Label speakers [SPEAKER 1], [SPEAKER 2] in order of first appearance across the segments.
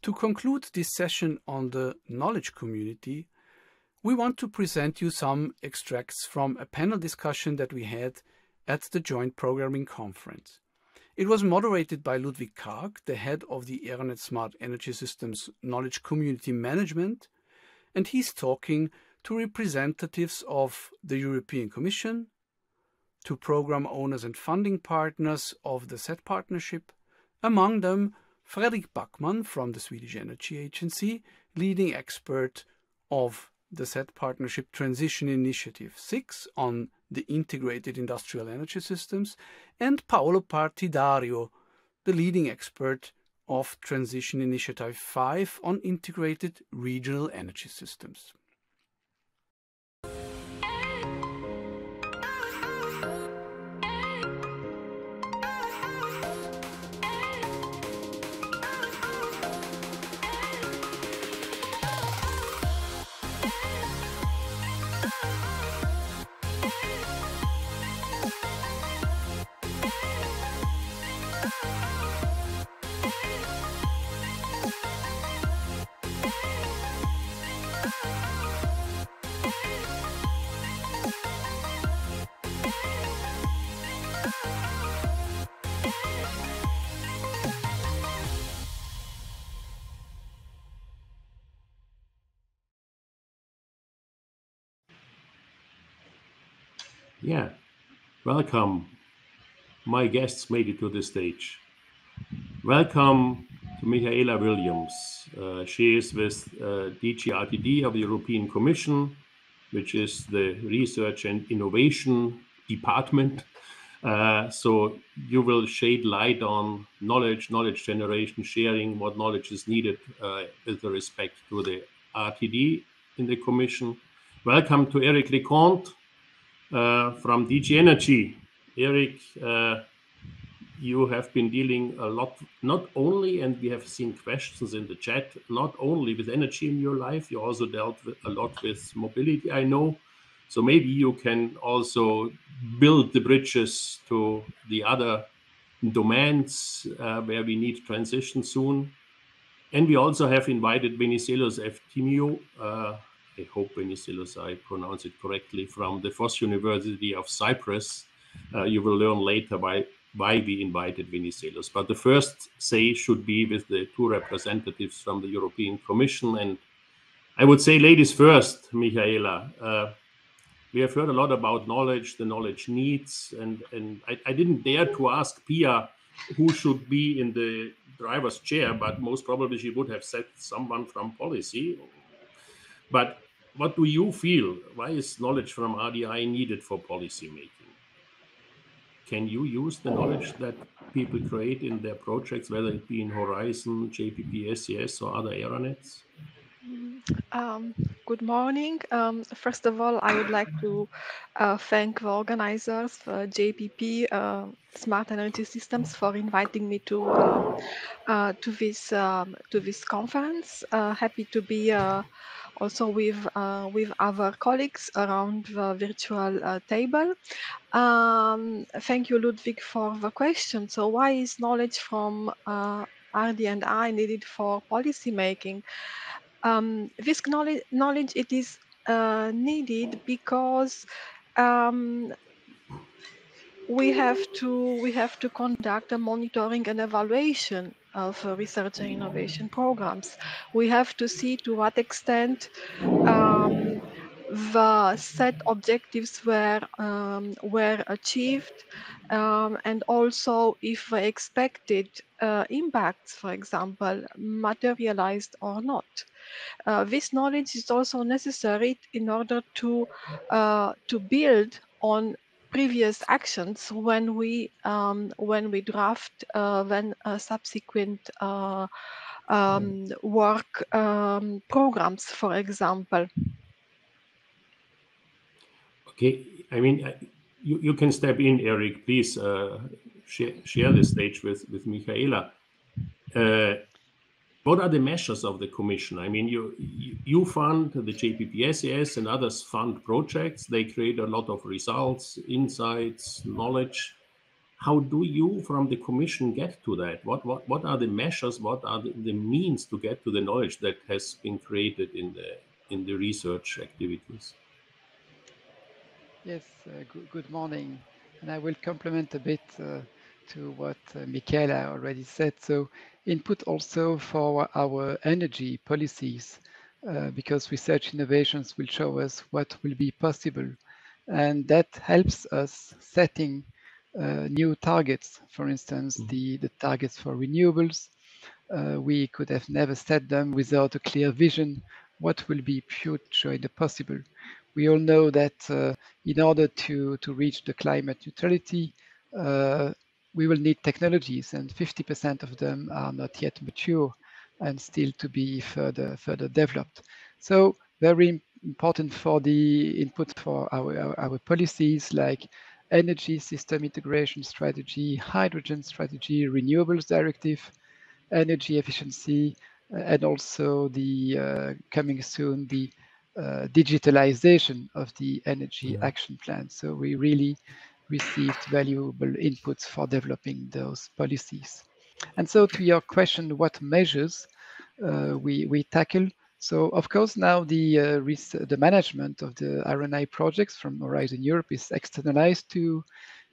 [SPEAKER 1] To conclude this session on the knowledge community, we want to present you some extracts from a panel discussion that we had at the Joint Programming Conference. It was moderated by Ludwig Karg, the head of the ERANET Smart Energy Systems Knowledge Community Management, and he's talking to representatives of the European Commission, to program owners and funding partners of the SET partnership, among them Fredrik Backman from the Swedish Energy Agency, leading expert of the SET Partnership Transition Initiative 6 on the integrated industrial energy systems, and Paolo Partidario, the leading expert of Transition Initiative 5 on integrated regional energy systems.
[SPEAKER 2] Yeah, welcome. My guests made it to the stage. Welcome to Mihaela Williams. She is with DG RTDI of the European Commission, which is the Research and Innovation Department. So you will shed light on knowledge generation, sharing, what knowledge is needed with respect to the RTD in the Commission. Welcome to Eric Lecomte from DG Energy. Eric, you have been dealing a lot, not only, and we have seen questions in the chat, not only with energy in your life, you also dealt a lot with mobility, I know. So maybe you can also build the bridges to the other domains where we need transition soon. And we also have invited Venizelos Eftimio, I hope Venizelos, I pronounce it correctly, from the Voss University of Cyprus. You will learn later why we invited Venizelos. But the first say should be with the two representatives from the European Commission. And I would say ladies first, Mihaela. We have heard a lot about knowledge, the knowledge needs, and I didn't dare to ask Pia who should be in the driver's chair, but most probably she would have said someone from policy. But what do you feel? Why is knowledge from RDI needed for policy making? Can you use the knowledge that people create in their projects, whether it be in Horizon, JPP, SES, or other ERANETs?
[SPEAKER 3] Good morning. First of all, I would like to thank the organizers, JPP, Smart Energy Systems, for inviting me to this conference. Happy to be also with other colleagues around the virtual table. Thank you, Ludwig, for the question. So, why is knowledge from RD&I needed for policy making? This knowledge it is needed because we have to conduct a monitoring and evaluation of research and innovation programs. We have to see to what extent the set objectives were achieved, and also if the expected impacts, for example, materialized or not. This knowledge is also necessary in order to build on previous actions when we draft subsequent work programs, for example.
[SPEAKER 2] Okay, I mean, you can step in, Eric. Please share the stage with Mihaela. What are the measures of the Commission? I mean, you fund the JPP-SES and others fund projects. They create a lot of results, insights, knowledge. how do you from the Commission get to that? What are the measures, what are the means to get to the knowledge that has been created in the research activities?
[SPEAKER 4] Yes, good morning. And I will complement a bit to what Michaela already said. So input also for our energy policies, because research innovations will show us what will be possible. And that helps us setting new targets. For instance, the targets for renewables. We could have never set them without a clear vision. What will be future in the possible? We all know that in order to reach the climate neutrality, we will need technologies, and 50% of them are not yet mature and still to be further developed. So very important for the input for our policies like energy system integration strategy, hydrogen strategy, renewables directive, energy efficiency, and also the coming soon the digitalization of the energy action plan. So we really received valuable inputs for developing those policies. And so to your question, what measures we tackle? So of course now the management of the RNI projects from Horizon Europe is externalized to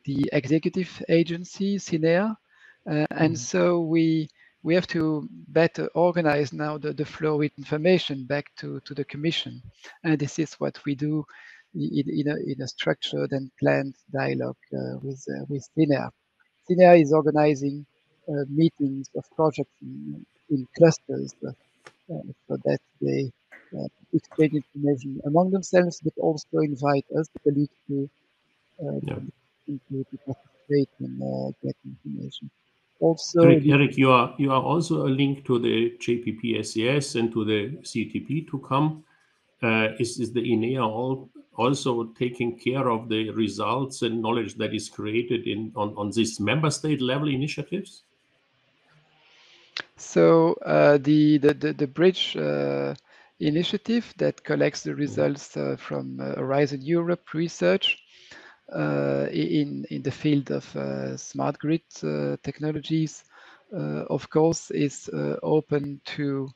[SPEAKER 4] the executive agency, CNER. And so we have to better organize now the flow with information back to the Commission. And this is what we do in a structured and planned dialogue with CNER. CNER is organizing meetings of projects in clusters so that they exchange information among themselves, but also invite us, the colleagues, to participate and get information. Also,
[SPEAKER 2] Eric, you are also a link to the JPP-SES and to the CTP to come. Is the ENER also taking care of the results and knowledge that is created on these member state level initiatives?
[SPEAKER 4] So the bridge initiative that collects the results from Horizon Europe research in the field of smart grid technologies, of course, is open to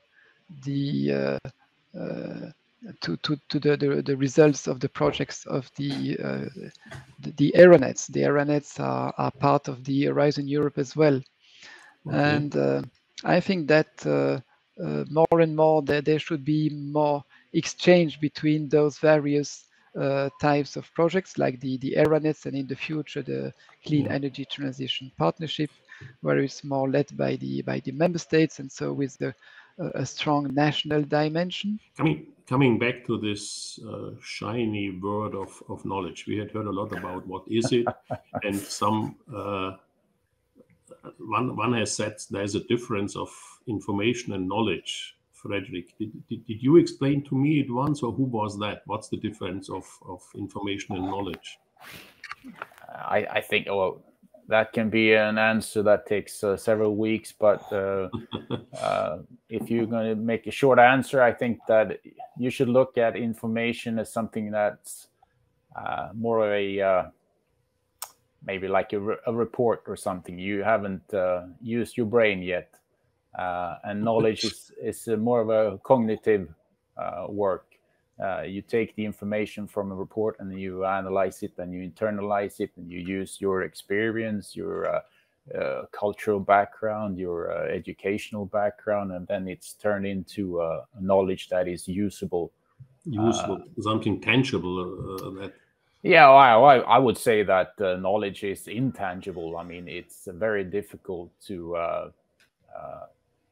[SPEAKER 4] the the results of the projects of the aeronets. The aeronets are part of the Horizon Europe as well. Okay. And I think that more and more there should be more exchange between those various types of projects, like the aeronets, and in the future the Clean Energy Transition Partnership, where it's more led by the member states, and so with a strong national dimension.
[SPEAKER 2] Coming back to this shiny word of knowledge, we had heard a lot about what is it, and some one has said there's a difference of information and knowledge. Frederick, did you explain to me it once, or who was that? What's the difference of information and knowledge?
[SPEAKER 5] I think, well, that can be an answer that takes several weeks, but if you're going to make a short answer, I think that you should look at information as something that's more of a maybe like a report or something. You haven't used your brain yet, and knowledge is more of a cognitive work. You take the information from a report and you analyze it and you internalize it, and you use your experience, your cultural background, your educational background, and then it's turned into knowledge that is usable.
[SPEAKER 2] Something tangible.
[SPEAKER 5] Yeah, I would say that knowledge is intangible. I mean, it's very difficult to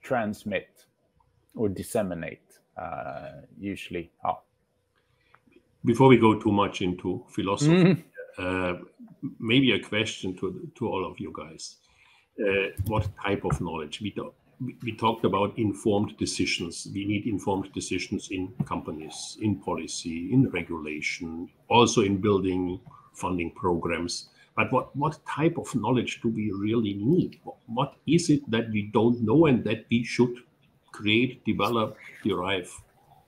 [SPEAKER 5] transmit or disseminate usually.
[SPEAKER 2] Before we go too much into philosophy, maybe a question to all of you guys. What type of knowledge? We talked about informed decisions. We need informed decisions in companies, in policy, in regulation, also in building funding programs. But what type of knowledge do we really need? What is it that we don't know and that we should create, develop, derive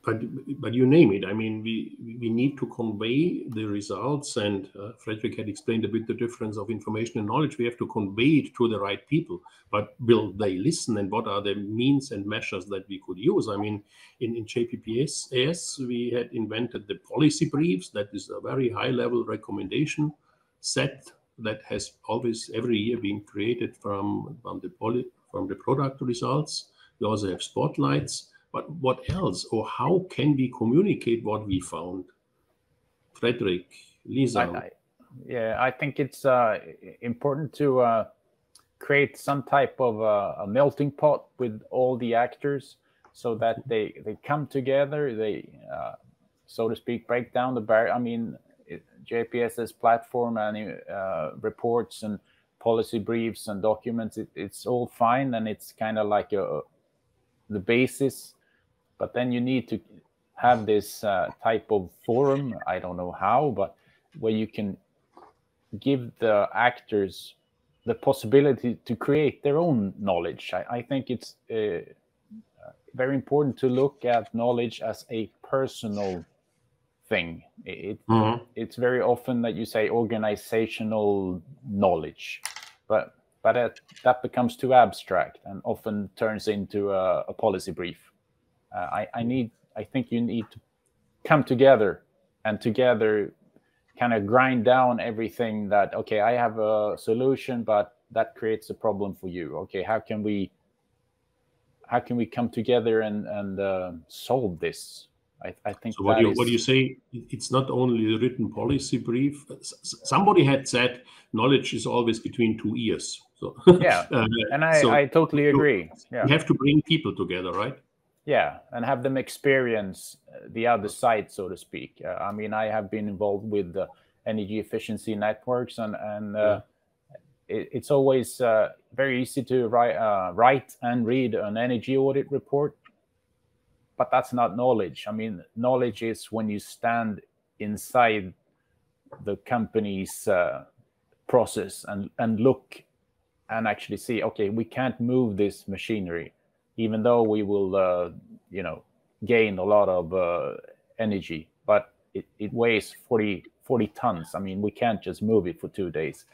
[SPEAKER 2] but you name it. I mean, we need to convey the results, and Frederick had explained a bit the difference of information and knowledge. We have to convey it to the right people, but will they listen, and what are the means and measures that we could use? I mean, in JPPS, we had invented the policy briefs. That is a very high-level recommendation set that has always every year been created from the product results. We also have spotlights. But what else, or how can we communicate what we found? Frederick, Lisa.
[SPEAKER 5] I think it's important to create some type of a melting pot with all the actors, so that they come together, they, so to speak, break down the barrier. I mean, JPS's platform and reports and policy briefs and documents, it's all fine, and it's kind of like the basis. But then you need to have this type of forum, I don't know how, but where you can give the actors the possibility to create their own knowledge. I think it's very important to look at knowledge as a personal thing. It's very often that you say organizational knowledge, but that becomes too abstract and often turns into a policy brief. I think you need to come together and together kind of grind down everything that, okay, I have a solution, but that creates a problem for you. Okay, how can we come together and solve this? I think. So
[SPEAKER 2] what do you say? It's not only the written policy brief. Somebody had said knowledge is always between two ears. So
[SPEAKER 5] yeah, and I totally agree.
[SPEAKER 2] You have to bring people together, right?
[SPEAKER 5] Yeah, and have them experience the other side, so to speak. I mean, I have been involved with the energy efficiency networks, and it's always very easy to write and read an energy audit report, but that's not knowledge. I mean, knowledge is when you stand inside the company's process and look and actually see, okay, we can't move this machinery, even though we will, gain a lot of energy, but it weighs 40 tons. I mean, we can't just move it for 2 days.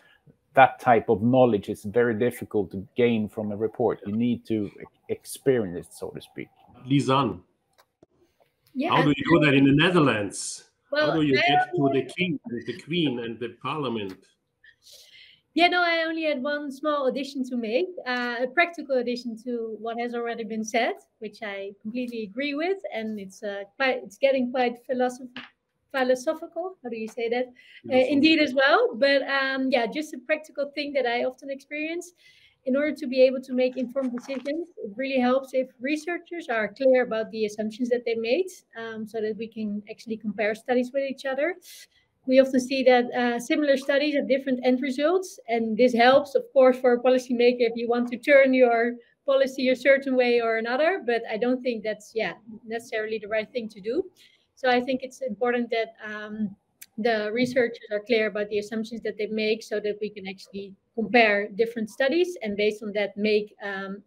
[SPEAKER 5] That type of knowledge is very difficult to gain from a report. You need to experience it, so to speak.
[SPEAKER 2] Lisanne, how do you do that in the Netherlands? Well, how do you get to the king and the queen and the parliament?
[SPEAKER 6] Yeah, no, I only had one small addition to make, a practical addition to what has already been said, which I completely agree with, and it's getting quite philosophical. How do you say that? Indeed, as well. But just a practical thing that I often experience. In order to be able to make informed decisions, it really helps if researchers are clear about the assumptions that they made, so that we can actually compare studies with each other. We often see that similar studies have different end results, and this helps, of course, for a policymaker if you want to turn your policy a certain way or another, but I don't think that's necessarily the right thing to do. So I think it's important that the researchers are clear about the assumptions that they make, so that we can actually compare different studies and based on that make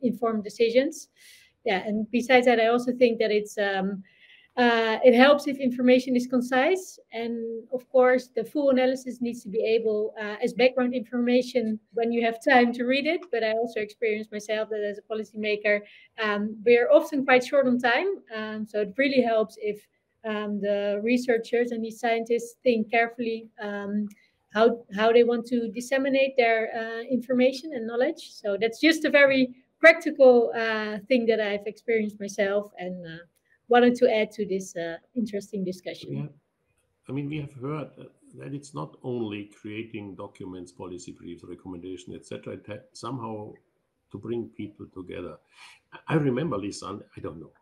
[SPEAKER 6] informed decisions. Yeah, and besides that, I also think that it helps if information is concise, and of course the full analysis needs to be able as background information when you have time to read it. But I also experienced myself that as a policymaker, we're often quite short on time, so it really helps if the researchers and the scientists think carefully how they want to disseminate their information and knowledge. So that's just a very practical thing that I've experienced myself, and wanted to add to this interesting discussion.
[SPEAKER 2] Yeah. I mean, we have heard that it's not only creating documents, policy briefs, recommendations, etc. It had somehow to bring people together. I remember, Lisanne, I don't know,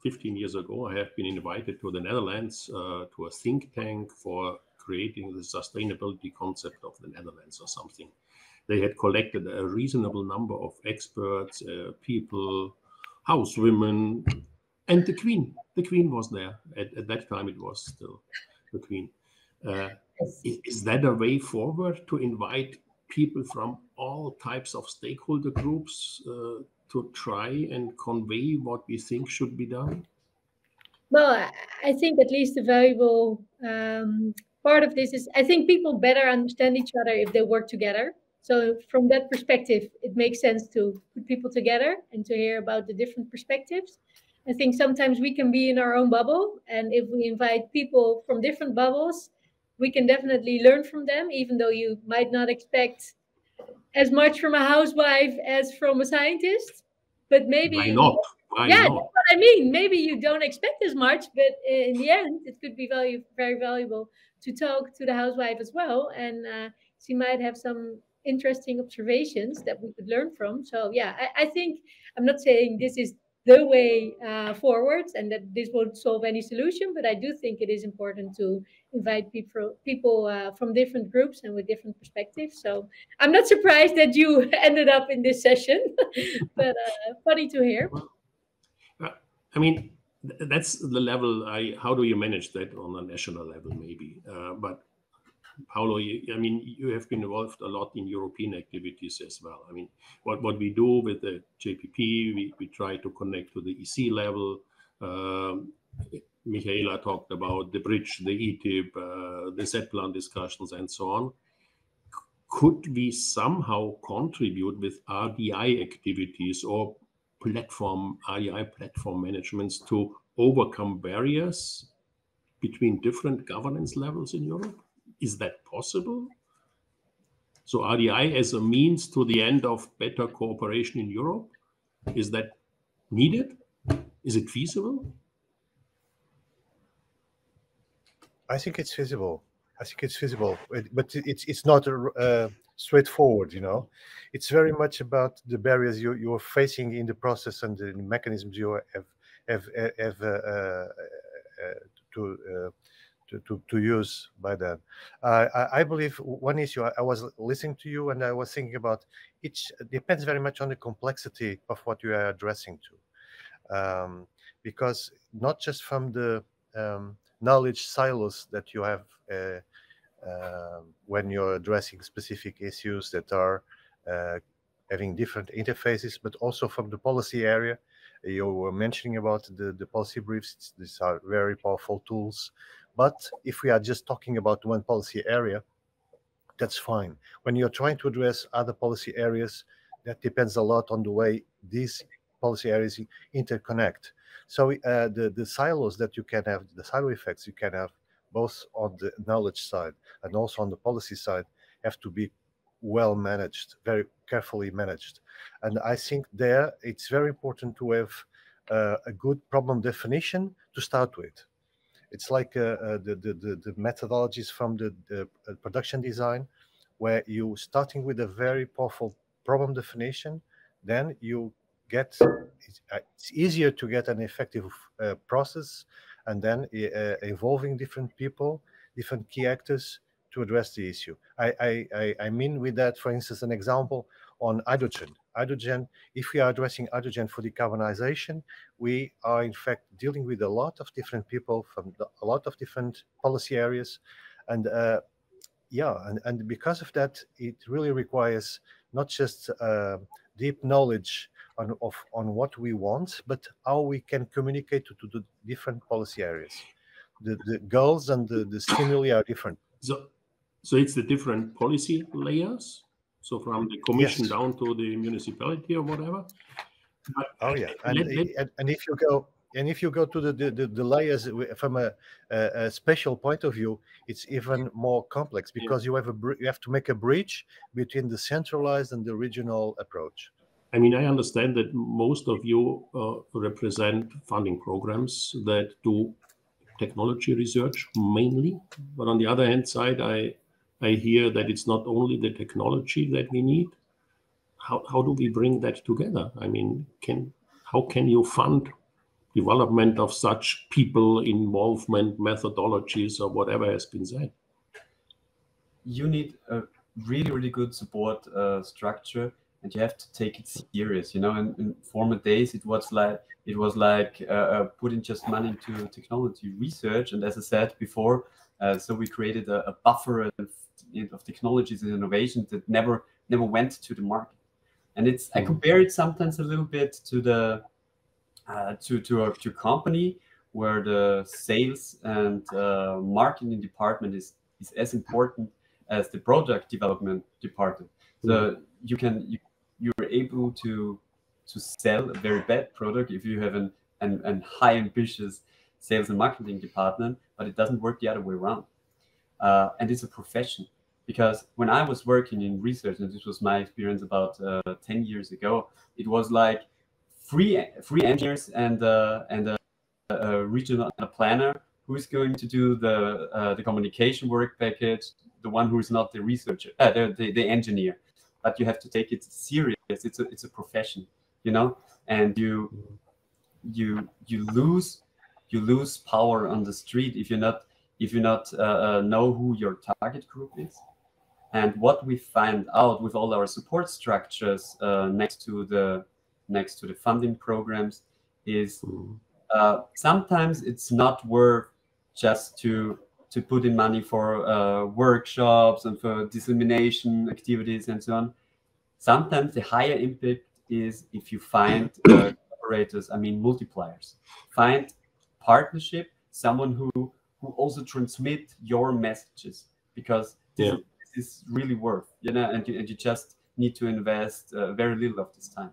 [SPEAKER 2] 15 years ago, I have been invited to the Netherlands to a think tank for creating the sustainability concept of the Netherlands or something. They had collected a reasonable number of experts, people, housewomen, and the Queen. The Queen was there. At that time, it was still the Queen. Is that a way forward to invite people from all types of stakeholder groups to try and convey what we think should be done?
[SPEAKER 6] Well, I think at least the valuable part of this is I think people better understand each other if they work together. So from that perspective, it makes sense to put people together and to hear about the different perspectives. I think sometimes we can be in our own bubble, and if we invite people from different bubbles, we can definitely learn from them, even though you might not expect as much from a housewife as from a scientist. But maybe
[SPEAKER 2] Why not? Why
[SPEAKER 6] yeah,
[SPEAKER 2] not?
[SPEAKER 6] that's what I mean. Maybe you don't expect as much, but in the end, it could be very valuable to talk to the housewife as well, and she might have some interesting observations that we could learn from. So yeah, I think I'm not saying this is the way forward and that this won't solve any solution, but I do think it is important to invite people from different groups and with different perspectives. So I'm not surprised that you ended up in this session, but funny to hear.
[SPEAKER 2] I mean, that's the level. How do you manage that on a national level, maybe? But Paolo, I mean, you have been involved a lot in European activities as well. I mean, what we do with the JPP, we try to connect to the EC level. Mihaela talked about the bridge, the ETIP, the Z-plan discussions, and so on. Could we somehow contribute with RDI activities or RDI platform managements to overcome barriers between different governance levels in Europe? Is that possible? So RDI as a means to the end of better cooperation in Europe, is that needed? Is it feasible?
[SPEAKER 7] I think it's feasible. But it's not straightforward, you know. It's very much about the barriers you're facing in the process and the mechanisms you have to use by then. I believe one issue, I was listening to you and I was thinking about it depends very much on the complexity of what you are addressing to. Because not just from the knowledge silos that you have when you're addressing specific issues that are having different interfaces, but also from the policy area. You were mentioning about the policy briefs. These are very powerful tools. But if we are just talking about one policy area, that's fine. When you're trying to address other policy areas, that depends a lot on the way these policy areas interconnect. So the silos that you can have, the silo effects you can have, both on the knowledge side and also on the policy side, have to be well managed, very carefully managed. And I think there it's very important to have a good problem definition to start with. It's like the methodologies from the production design, where you starting with a very powerful problem definition, then you get it's easier to get an effective process, and then involving different people, different key actors to address the issue. I mean with that, for instance, an example on hydrogen. Hydrogen, if we are addressing hydrogen for decarbonization, we are in fact dealing with a lot of different people from a lot of different policy areas. And and because of that, it really requires not just deep knowledge on what we want, but how we can communicate to the different policy areas. The goals and the stimuli are different.
[SPEAKER 2] So it's the different policy layers. So from the commission
[SPEAKER 7] Yes.
[SPEAKER 2] down to the municipality or whatever.
[SPEAKER 7] Oh yeah, and if you go to the layers from a special point of view, it's even more complex because you have to make a bridge between the centralized and the regional approach.
[SPEAKER 2] I mean, I understand that most of you represent funding programs that do technology research mainly, but on the other hand side, I hear that it's not only the technology that we need. How do we bring that together? I mean, how can you fund development of such people involvement methodologies or whatever has been said?
[SPEAKER 8] You need a really, really good support structure, and you have to take it serious. You know, in former days, it was like putting just money into technology research. And as I said before, so we created a buffer of technologies and innovations that never went to the market. And it's I compare it sometimes a little bit to the to a company where the sales and marketing department is as important as the product development department. So you're able to sell a very bad product if you have an high ambitious sales and marketing department, but it doesn't work the other way around. And it's a profession, because when I was working in research, and this was my experience about 10 years ago, it was like three engineers and a regional planner who is going to do the communication work package, the one who is not the researcher, the engineer. But you have to take it serious. It's a profession, you know, and you lose power on the street if you not know who your target group is. And what we find out with all our support structures next to the funding programs is sometimes it's not worth just to put in money for workshops and for dissemination activities and so on. Sometimes the higher impact is if you find collaborators, I mean multipliers. Find partnership, someone who also transmit your messages, because this is really worth, you know, and you just need to invest very little of this time.